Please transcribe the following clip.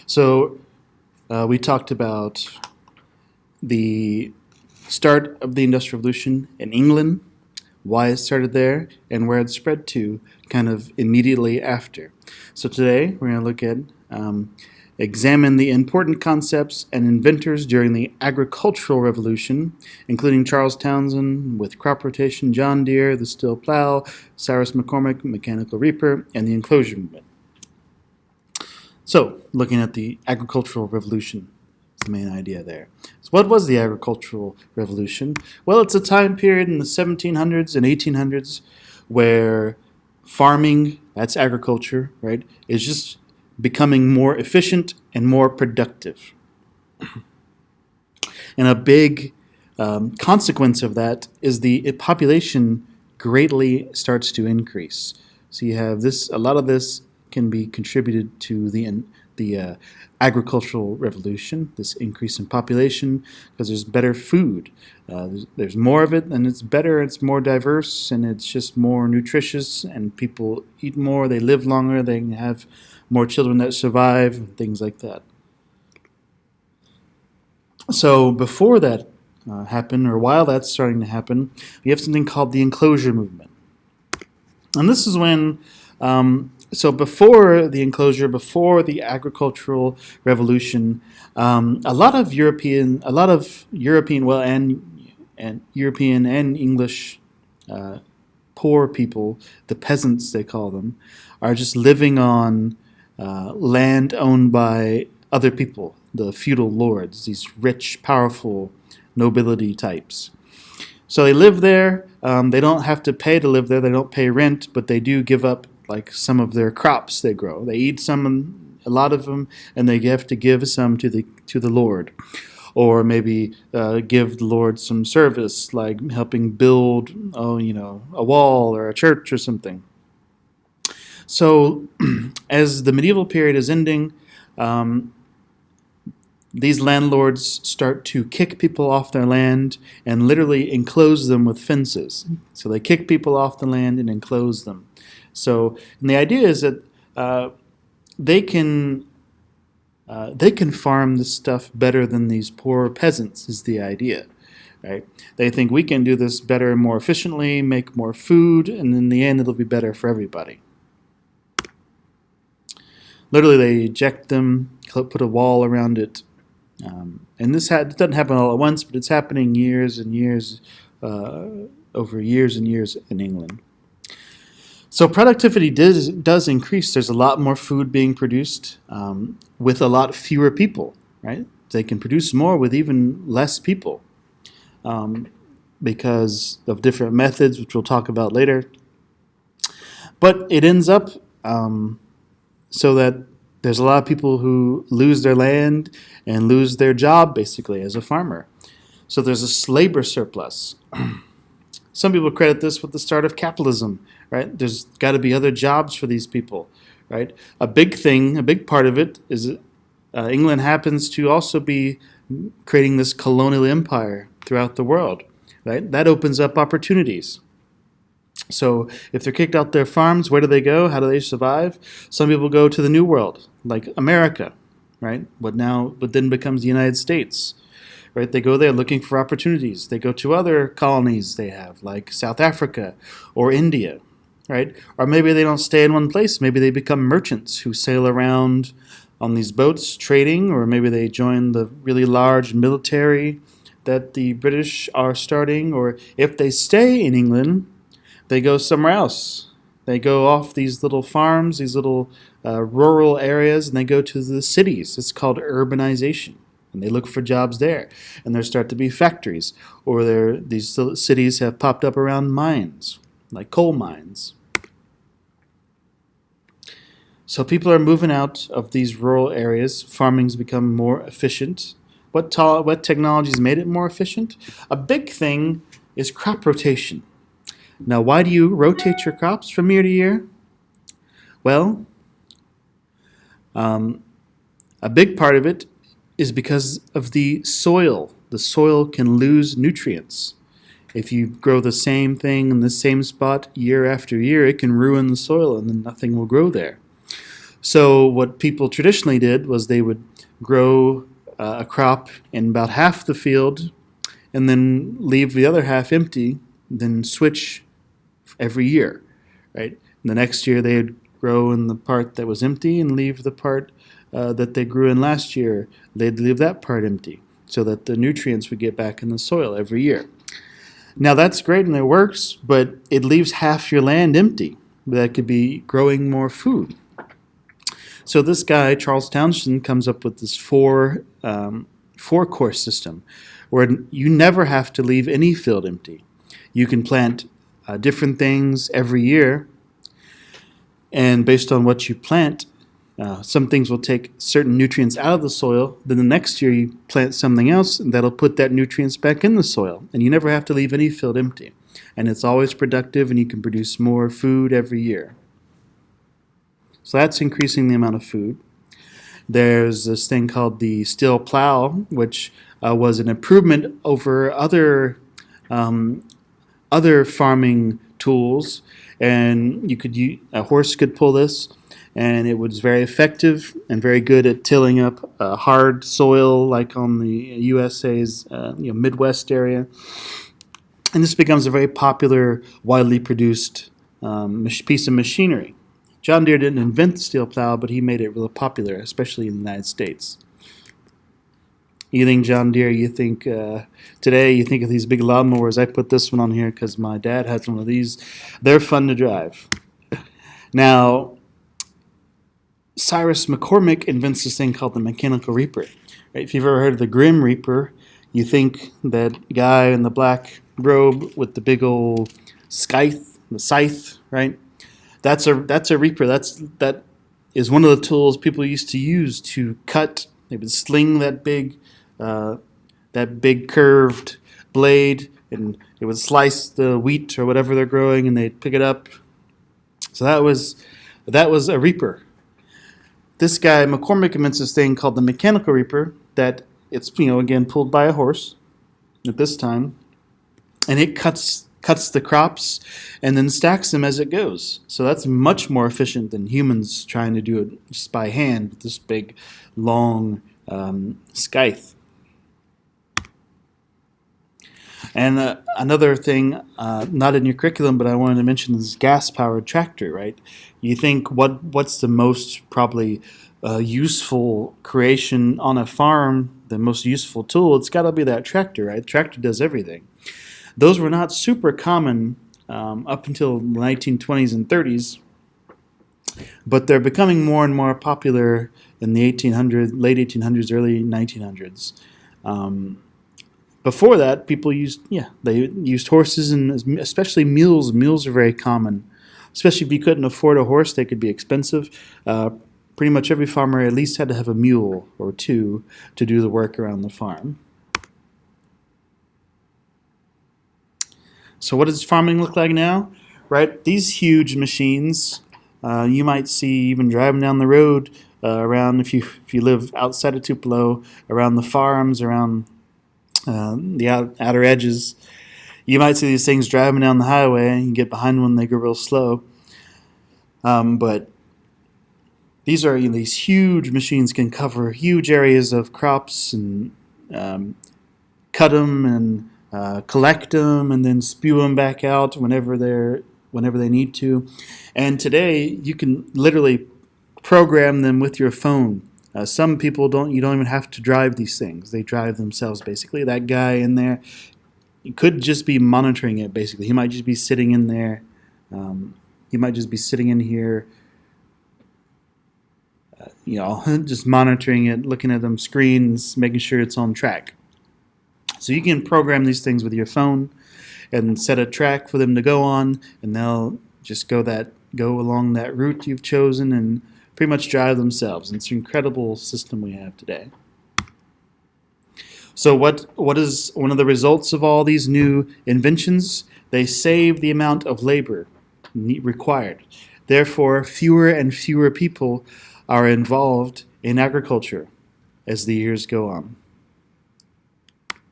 So we talked about the start of the Industrial Revolution in England, why it started there, and where it spread to kind of immediately after. So today we're going to look at examine the important concepts and inventors during the agricultural revolution, including Charles Townsend with crop rotation, John Deere, the steel plow, Cyrus McCormick, mechanical reaper, and the enclosure movement. So, looking at the agricultural revolution, is the main idea there. So what was the agricultural revolution? Well, it's a time period in the 1700s and 1800s where farming, that's agriculture, right, is just becoming more efficient and more productive. And a big consequence of that is the population greatly starts to increase. So you have this, a lot of this can be contributed to the agricultural revolution, this increase in population, because there's better food. There's more of it, and it's better, it's more diverse, and it's just more nutritious, and people eat more, they live longer, they can have more children that survive, things like that. So before that happened, or while that's starting to happen, we have something called the enclosure movement. And this is when so before the enclosure, before the agricultural revolution, a lot of European, well, and European and English poor people, the peasants they call them, are just living on land owned by other people, the feudal lords, these rich, powerful nobility types. So they live there. They don't have to pay to live there. They don't pay rent, but they do give up like some of their crops they grow. They eat some, a lot of them, and they have to give some to the Lord, or maybe give the Lord some service, like helping build, a wall or a church or something. So, as the medieval period is ending, these landlords start to kick people off their land and literally enclose them with fences. So they kick people off the land and enclose them. So, and the idea is that they can farm this stuff better than these poor peasants. Is the idea, right? They think we can do this better and more efficiently, make more food, and in the end, it'll be better for everybody. Literally, they eject them, put a wall around it. And this doesn't happen all at once, but it's happening years and years, over years and years in England. So productivity does increase. There's a lot more food being produced with a lot fewer people, right? They can produce more with even less people because of different methods, which we'll talk about later. But it ends up so that there's a lot of people who lose their land and lose their job, basically, as a farmer. So there's this labor surplus. Some people credit this with the start of capitalism, right? There's got to be other jobs for these people, right? A big part of it is England happens to also be creating this colonial empire throughout the world, right? That opens up opportunities. So if they're kicked out their farms, where do they go? How do they survive? Some people go to the New World, like America, right? What then becomes the United States, right? They go there looking for opportunities. They go to other colonies they have, like South Africa or India, right? Or maybe they don't stay in one place. Maybe they become merchants who sail around on these boats trading, or maybe they join the really large military that the British are starting, or if they stay in England, they go somewhere else. They go off these little farms, these little rural areas, and they go to the cities. It's called urbanization. And they look for jobs there. And there start to be factories. Or these cities have popped up around mines, like coal mines. So people are moving out of these rural areas. Farming's become more efficient. What technologies made it more efficient? A big thing is crop rotation. Now, why do you rotate your crops from year to year? Well, a big part of it is because of the soil. The soil can lose nutrients. If you grow the same thing in the same spot year after year, it can ruin the soil and then nothing will grow there. So what people traditionally did was they would grow a crop in about half the field and then leave the other half empty, then switch every year, right? And the next year they would grow in the part that was empty and leave the part that they grew in last year. They'd leave that part empty so that the nutrients would get back in the soil every year. Now that's great and it works, but it leaves half your land empty that could be growing more food. So this guy, Charles Townshend, comes up with this four-course system where you never have to leave any field empty. You can plant different things every year, and based on what you plant, some things will take certain nutrients out of the soil. Then the next year you plant something else, and that'll put that nutrients back in the soil. And you never have to leave any field empty. And it's always productive, and you can produce more food every year. So that's increasing the amount of food. There's this thing called the steel plow, which was an improvement over other farming tools, and a horse could pull this, and it was very effective and very good at tilling up hard soil, like on the USA's Midwest area. And this becomes a very popular, widely produced piece of machinery. John Deere didn't invent the steel plow, but he made it really popular, especially in the United States. You think John Deere, today you think of these big lawnmowers. I put this one on here because my dad has one of these. They're fun to drive. Now, Cyrus McCormick invents this thing called the mechanical reaper. Right? If you've ever heard of the Grim Reaper, you think that guy in the black robe with the big old scythe, right? That's a reaper. That is one of the tools people used to use to cut. They would sling that big curved blade, and it would slice the wheat or whatever they're growing, and they'd pick it up. So that was a reaper. This guy McCormick invents this thing called the mechanical reaper that it's again pulled by a horse at this time, and it cuts the crops and then stacks them as it goes. So that's much more efficient than humans trying to do it just by hand with this big, long scythe. And another thing, not in your curriculum, but I wanted to mention this gas-powered tractor, right? You think what's the most probably useful creation on a farm, the most useful tool? It's got to be that tractor, right? The tractor does everything. Those were not super common up until the 1920s and 30s, but they're becoming more and more popular in the late 1800s, early 1900s. Before that, people used horses and especially mules. Mules are very common, especially if you couldn't afford a horse, they could be expensive. Pretty much every farmer at least had to have a mule or two to do the work around the farm. So what does farming look like now? Right, these huge machines you might see even driving down the road around if you live outside of Tupelo, around the farms, around the outer edges. You might see these things driving down the highway, and you get behind them, they go real slow. But these huge machines can cover huge areas of crops and cut them and collect them and then spew them back out whenever they need to. And today you can literally program them with your phone. Some people you don't even have to drive these things. They drive themselves basically. That guy in there, he could just be monitoring it basically. He might just be sitting in there. He might just be sitting in here just monitoring it, looking at them screens, making sure it's on track. So you can program these things with your phone and set a track for them to go on, and they'll just go along that route you've chosen and pretty much drive themselves. And it's an incredible system we have today. So what is one of the results of all these new inventions? They save the amount of labor required. Therefore, fewer and fewer people are involved in agriculture as the years go on.